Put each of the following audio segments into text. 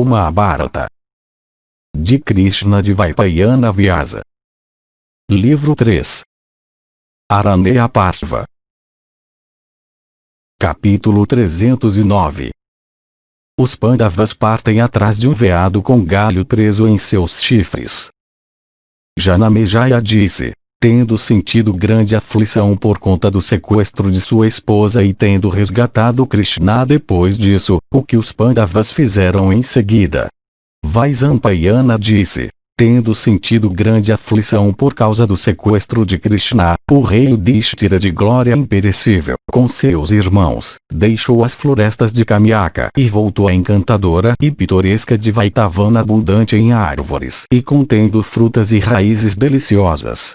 Mahabharata. De Krishna de Vaipayana Vyasa. Livro 3. Araneya Parva. Capítulo 309. Os Pandavas partem atrás de um veado com galho preso em seus chifres. Janamejaya disse, tendo sentido grande aflição por conta do sequestro de sua esposa e tendo resgatado Krishna depois disso, o que os Pandavas fizeram em seguida. Vaisampayana disse, tendo sentido grande aflição por causa do sequestro de Krishna, o rei Yudhishthira de glória imperecível, com seus irmãos, deixou as florestas de Kamyaka e voltou à encantadora e pitoresca de Vaitavana abundante em árvores e contendo frutas e raízes deliciosas.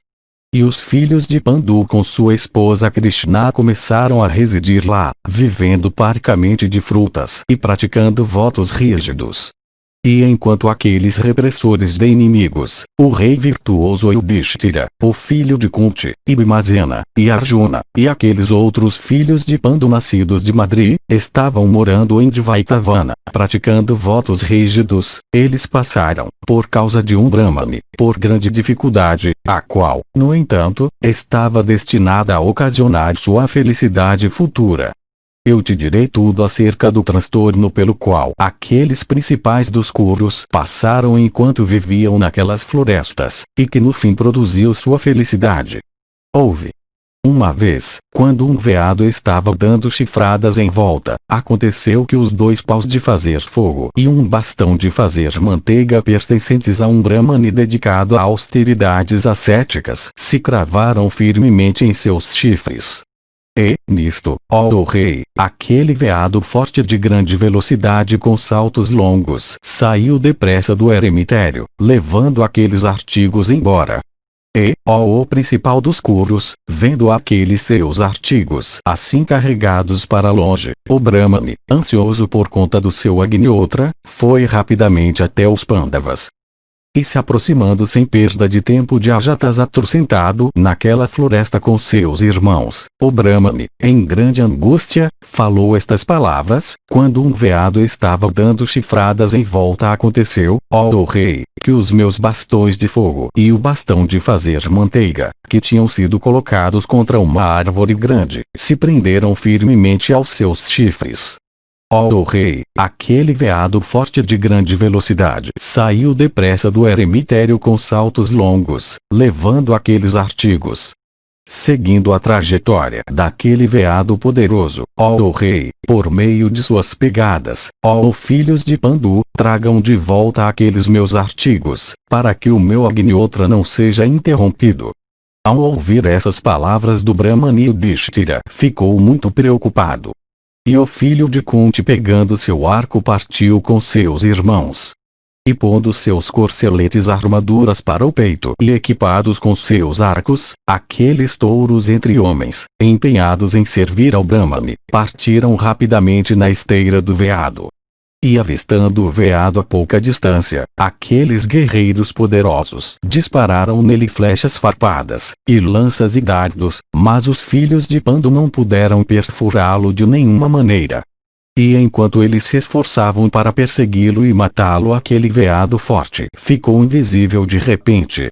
E os filhos de Pandu com sua esposa Krishna começaram a residir lá, vivendo parcamente de frutas e praticando votos rígidos. E enquanto aqueles repressores de inimigos, o rei virtuoso Yudhishthira, o filho de Kunti, e Bhimasena, e Arjuna, e aqueles outros filhos de Pandu nascidos de Madri, estavam morando em Dvaitavana, praticando votos rígidos, eles passaram, por causa de um Brahmane, por grande dificuldade, a qual, no entanto, estava destinada a ocasionar sua felicidade futura. Eu te direi tudo acerca do transtorno pelo qual aqueles principais dos Kurus passaram enquanto viviam naquelas florestas, e que no fim produziu sua felicidade. Houve uma vez, quando um veado estava dando chifradas em volta, aconteceu que os 2 paus de fazer fogo e um bastão de fazer manteiga pertencentes a um Brahmane dedicado a austeridades ascéticas se cravaram firmemente em seus chifres. E, nisto, ó rei, aquele veado forte de grande velocidade com saltos longos saiu depressa do eremitério, levando aqueles artigos embora. E, ó o principal dos Kurus, vendo aqueles seus artigos assim carregados para longe, o Brahmane, ansioso por conta do seu Agniotra, foi rapidamente até os Pandavas. E se aproximando sem perda de tempo de Ajatasatru sentado naquela floresta com seus irmãos, o Brahmane, em grande angústia, falou estas palavras, quando um veado estava dando chifradas em volta aconteceu, ó rei, que os meus bastões de fogo e o bastão de fazer manteiga, que tinham sido colocados contra uma árvore grande, se prenderam firmemente aos seus chifres. Ó rei, aquele veado forte de grande velocidade saiu depressa do eremitério com saltos longos, levando aqueles artigos. Seguindo a trajetória daquele veado poderoso, ó rei, por meio de suas pegadas, ó filhos de Pandu, tragam de volta aqueles meus artigos, para que o meu Agniotra não seja interrompido. Ao ouvir essas palavras do Brahmane, Yudhishthira ficou muito preocupado. E o filho de Kunti pegando seu arco partiu com seus irmãos. E pondo seus corceletes armaduras para o peito e equipados com seus arcos, aqueles touros entre homens, empenhados em servir ao Brahmane, partiram rapidamente na esteira do veado. E avistando o veado a pouca distância, aqueles guerreiros poderosos dispararam nele flechas farpadas, e lanças e dardos, mas os filhos de Pandu não puderam perfurá-lo de nenhuma maneira. E enquanto eles se esforçavam para persegui-lo e matá-lo, aquele veado forte ficou invisível de repente.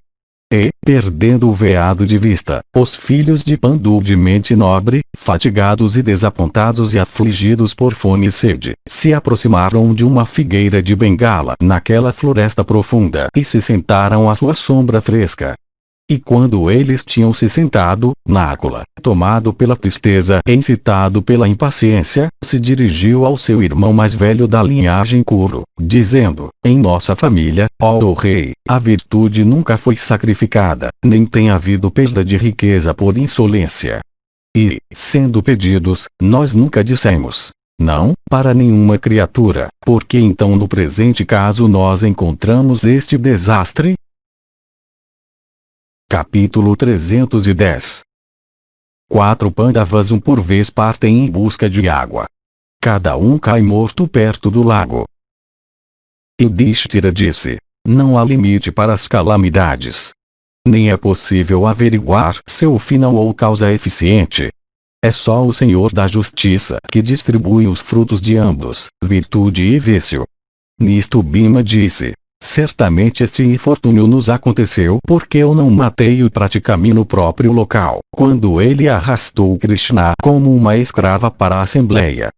E, perdendo o veado de vista, os filhos de Pandu de mente nobre, fatigados e desapontados e afligidos por fome e sede, se aproximaram de uma figueira de Bengala naquela floresta profunda e se sentaram à sua sombra fresca. E quando eles tinham se sentado, Nakula, tomado pela tristeza e incitado pela impaciência, se dirigiu ao seu irmão mais velho da linhagem Kuru, dizendo, em nossa família, ó rei, a virtude nunca foi sacrificada, nem tem havido perda de riqueza por insolência. E, sendo pedidos, nós nunca dissemos não, para nenhuma criatura, porque então no presente caso nós encontramos este desastre? Capítulo 310. 4 Pandavas um por vez partem em busca de água. Cada um cai morto perto do lago. Yudhishthira disse, não há limite para as calamidades. Nem é possível averiguar seu final ou causa eficiente. É só o Senhor da Justiça que distribui os frutos de ambos, virtude e vício. Nisto Bhima disse: certamente este infortúnio nos aconteceu porque eu não matei o Pratikami no próprio local, quando ele arrastou Krishna como uma escrava para a assembleia.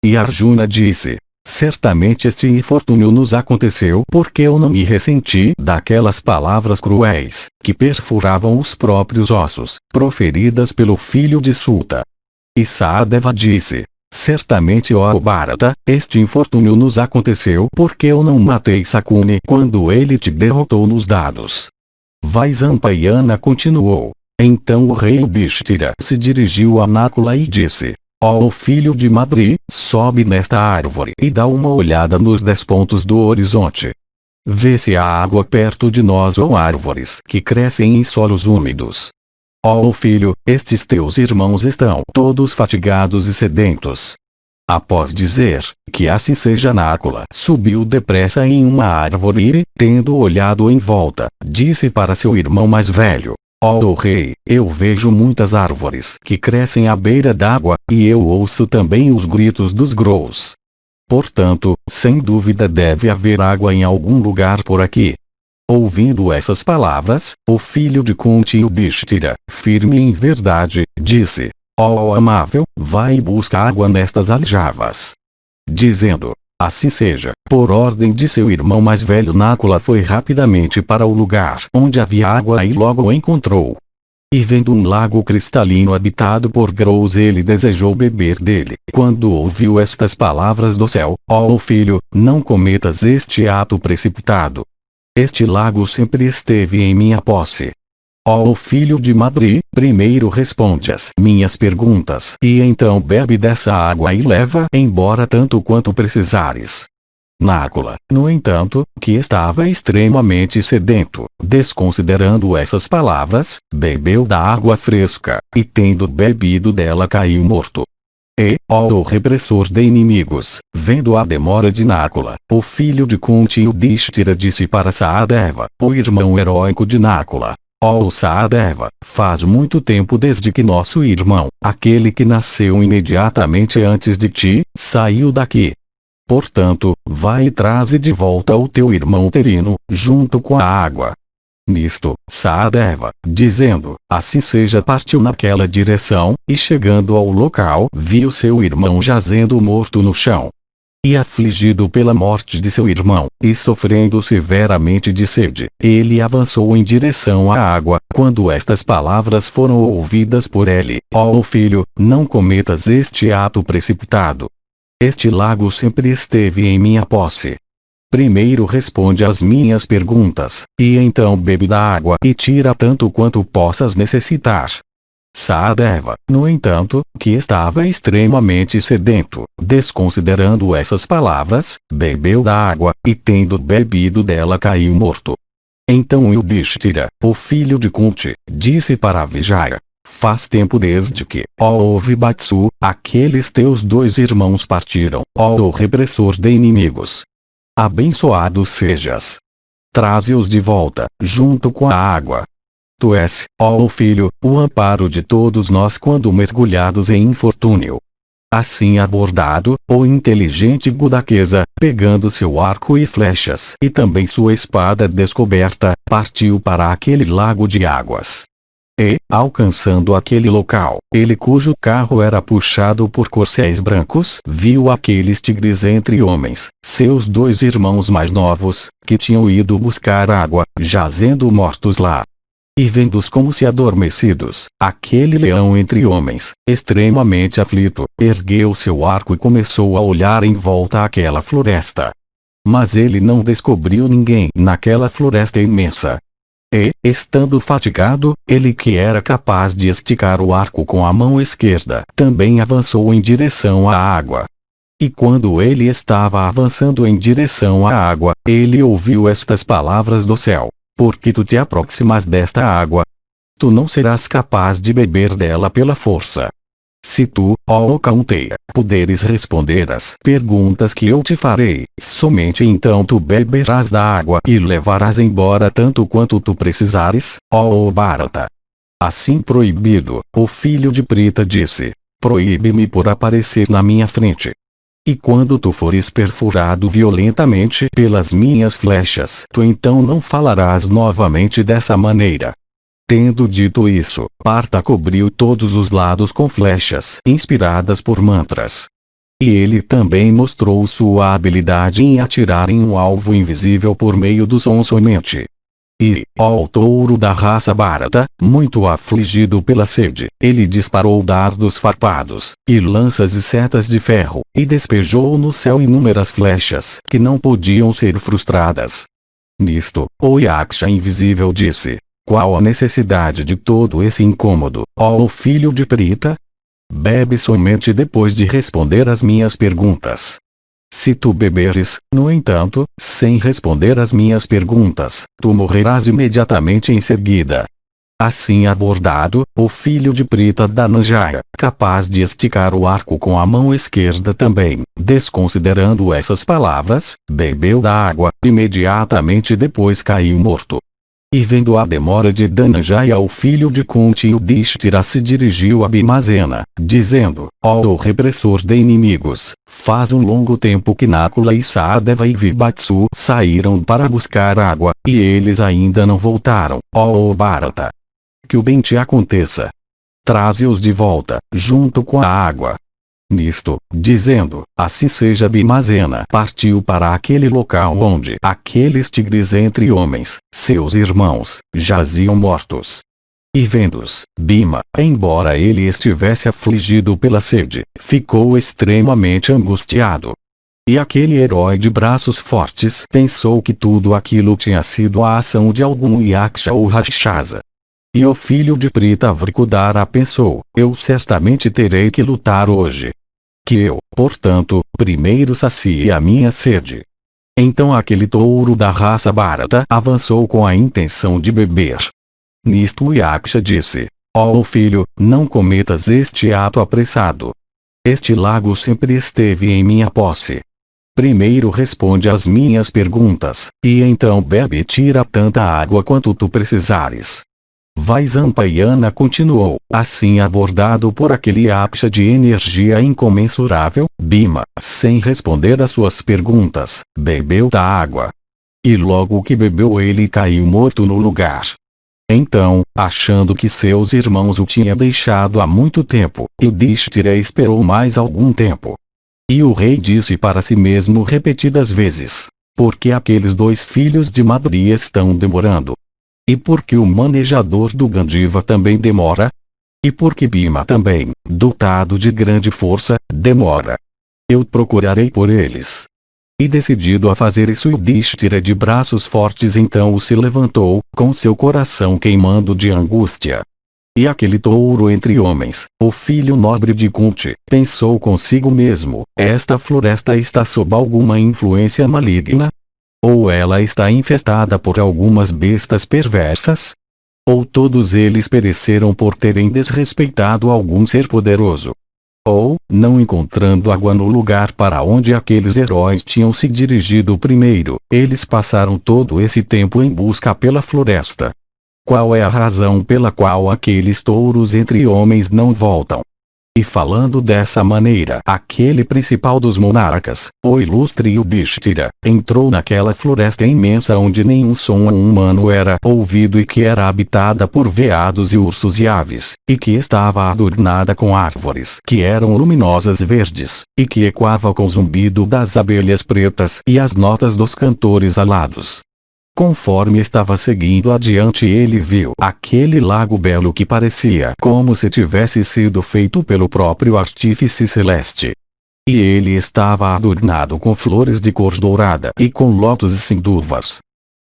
E Arjuna disse: certamente este infortúnio nos aconteceu porque eu não me ressenti daquelas palavras cruéis, que perfuravam os próprios ossos, proferidas pelo filho de Suta. E Sahadeva disse: certamente, ó Bharata, este infortúnio nos aconteceu porque eu não matei Sakuni quando ele te derrotou nos dados. Vaisampayana continuou. Então o rei Yudhishthira se dirigiu a Nakula e disse: ó filho de Madri, sobe nesta árvore e dá uma olhada nos 10 pontos do horizonte. Vê se há água perto de nós ou árvores que crescem em solos úmidos. Ó filho, estes teus irmãos estão todos fatigados e sedentos. Após dizer que assim seja, Nakula subiu depressa em uma árvore e, tendo olhado em volta, disse para seu irmão mais velho: ó rei, eu vejo muitas árvores que crescem à beira d'água, e eu ouço também os gritos dos grous. Portanto, sem dúvida deve haver água em algum lugar por aqui. Ouvindo essas palavras, o filho de Kunti Yudhishthira, firme em verdade, disse: ó amável, vai e busca água nestas aljavas. Dizendo: assim seja, por ordem de seu irmão mais velho, Nakula foi rapidamente para o lugar onde havia água e logo o encontrou. E vendo um lago cristalino habitado por grous, ele desejou beber dele. Quando ouviu estas palavras do céu: ó filho, não cometas este ato precipitado. Este lago sempre esteve em minha posse. Ó filho de Madri, primeiro responde às minhas perguntas e então bebe dessa água e leva embora tanto quanto precisares. Nakula, no entanto, que estava extremamente sedento, desconsiderando essas palavras, bebeu da água fresca, e tendo bebido dela caiu morto. E, ó repressor de inimigos, vendo a demora de Nakula, o filho de Kunti Yudhishthira disse para Sahadeva, o irmão heróico de Nakula: ó Sahadeva, faz muito tempo desde que nosso irmão, aquele que nasceu imediatamente antes de ti, saiu daqui. Portanto, vai e traze de volta o teu irmão terino, junto com a água. Nisto, Sahadeva, dizendo, assim seja, partiu naquela direção, e chegando ao local, viu seu irmão jazendo morto no chão. E afligido pela morte de seu irmão, e sofrendo severamente de sede, ele avançou em direção à água, quando estas palavras foram ouvidas por ele: ó filho, não cometas este ato precipitado. Este lago sempre esteve em minha posse. Primeiro responde às minhas perguntas, e então bebe da água e tira tanto quanto possas necessitar. Sahadeva, no entanto, que estava extremamente sedento, desconsiderando essas palavras, bebeu da água, e tendo bebido dela caiu morto. Então Yudhishthira, o filho de Kunti, disse para Vijaya: faz tempo desde que, ó Vibatsu, aqueles teus 2 irmãos partiram, ó repressor de inimigos. Abençoado sejas. Traze-os de volta, junto com a água. Tu és, ó filho, o amparo de todos nós quando mergulhados em infortúnio. Assim abordado, o inteligente Gudakesa, pegando seu arco e flechas e também sua espada descoberta, partiu para aquele lago de águas. E, alcançando aquele local, ele cujo carro era puxado por corcéis brancos, viu aqueles tigres entre homens, seus 2 irmãos mais novos, que tinham ido buscar água, jazendo mortos lá. E vendo-os como se adormecidos, aquele leão entre homens, extremamente aflito, ergueu seu arco e começou a olhar em volta àquela floresta. Mas ele não descobriu ninguém naquela floresta imensa. E, estando fatigado, ele que era capaz de esticar o arco com a mão esquerda, também avançou em direção à água. E quando ele estava avançando em direção à água, ele ouviu estas palavras do céu: porque tu te aproximas desta água, tu não serás capaz de beber dela pela força. Se tu, ó Kaunteya, puderes responder às perguntas que eu te farei, somente então tu beberás da água e levarás embora tanto quanto tu precisares, ó Bharata. Assim proibido, o filho de Prita disse: proíbe-me por aparecer na minha frente. E quando tu fores perfurado violentamente pelas minhas flechas, tu então não falarás novamente dessa maneira. Tendo dito isso, Partha cobriu todos os lados com flechas inspiradas por mantras. E ele também mostrou sua habilidade em atirar em um alvo invisível por meio do som somente. E, ó touro da raça Bharata, muito afligido pela sede, ele disparou dardos farpados, e lanças e setas de ferro, e despejou no céu inúmeras flechas que não podiam ser frustradas. Nisto, o Yaksha invisível disse: qual a necessidade de todo esse incômodo, ó filho de Prita? Bebe somente depois de responder às minhas perguntas. Se tu beberes, no entanto, sem responder às minhas perguntas, tu morrerás imediatamente em seguida. Assim abordado, o filho de Prita Dhananjaya, capaz de esticar o arco com a mão esquerda também, desconsiderando essas palavras, bebeu da água, imediatamente depois caiu morto. E vendo a demora de Dhananjaya, o filho de Kunti Yudhishthira se dirigiu a Bhimazena, dizendo: ó repressor de inimigos, faz um longo tempo que Nakula e Sahadeva e Vibhatsu saíram para buscar água, e eles ainda não voltaram, ó Bharata. Que o bem te aconteça. Traze-os de volta, junto com a água. Nisto, dizendo, assim seja, Bhimazena partiu para aquele local onde aqueles tigres entre homens, seus irmãos, jaziam mortos. E vendo-os, Bhima, embora ele estivesse afligido pela sede, ficou extremamente angustiado. E aquele herói de braços fortes pensou que tudo aquilo tinha sido a ação de algum Yaksha ou Rakshasa. E o filho de Prita Vrikudara pensou: eu certamente terei que lutar hoje. Que eu, portanto, primeiro sacie a minha sede. Então aquele touro da raça Bharata avançou com a intenção de beber. Nisto o Yaksha disse: ó filho, não cometas este ato apressado. Este lago sempre esteve em minha posse. Primeiro responde às minhas perguntas, e então bebe e tira tanta água quanto tu precisares. Vaisampayana continuou, assim abordado por aquele Yaksha de energia incomensurável, Bhima, sem responder às suas perguntas, bebeu da água. E logo que bebeu ele caiu morto no lugar. Então, achando que seus irmãos o tinham deixado há muito tempo, Yudhishthira esperou mais algum tempo. E o rei disse para si mesmo repetidas vezes: por que aqueles dois filhos de Madri estão demorando? E por que o manejador do Gandiva também demora? E por que Bhima também, dotado de grande força, demora? Eu procurarei por eles. E decidido a fazer isso, Yudhishthira de braços fortes então se levantou, com seu coração queimando de angústia. E aquele touro entre homens, o filho nobre de Kunti, pensou consigo mesmo: esta floresta está sob alguma influência maligna? Ou ela está infestada por algumas bestas perversas? Ou todos eles pereceram por terem desrespeitado algum ser poderoso? Ou, não encontrando água no lugar para onde aqueles heróis tinham se dirigido primeiro, eles passaram todo esse tempo em busca pela floresta? Qual é a razão pela qual aqueles touros entre homens não voltam? E falando dessa maneira, aquele principal dos monarcas, o ilustre Yudhishthira, entrou naquela floresta imensa onde nenhum som humano era ouvido e que era habitada por veados e ursos e aves, e que estava adornada com árvores que eram luminosas verdes, e que ecoava com o zumbido das abelhas pretas e as notas dos cantores alados. Conforme estava seguindo adiante, ele viu aquele lago belo que parecia como se tivesse sido feito pelo próprio artífice celeste. E ele estava adornado com flores de cor dourada e com lótus e sinduvas.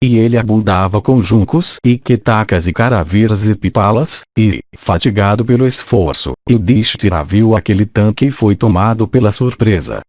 E ele abundava com juncos e quetacas e caravelas e pipalas, e, fatigado pelo esforço, Yudhishthira viu aquele tanque e foi tomado pela surpresa.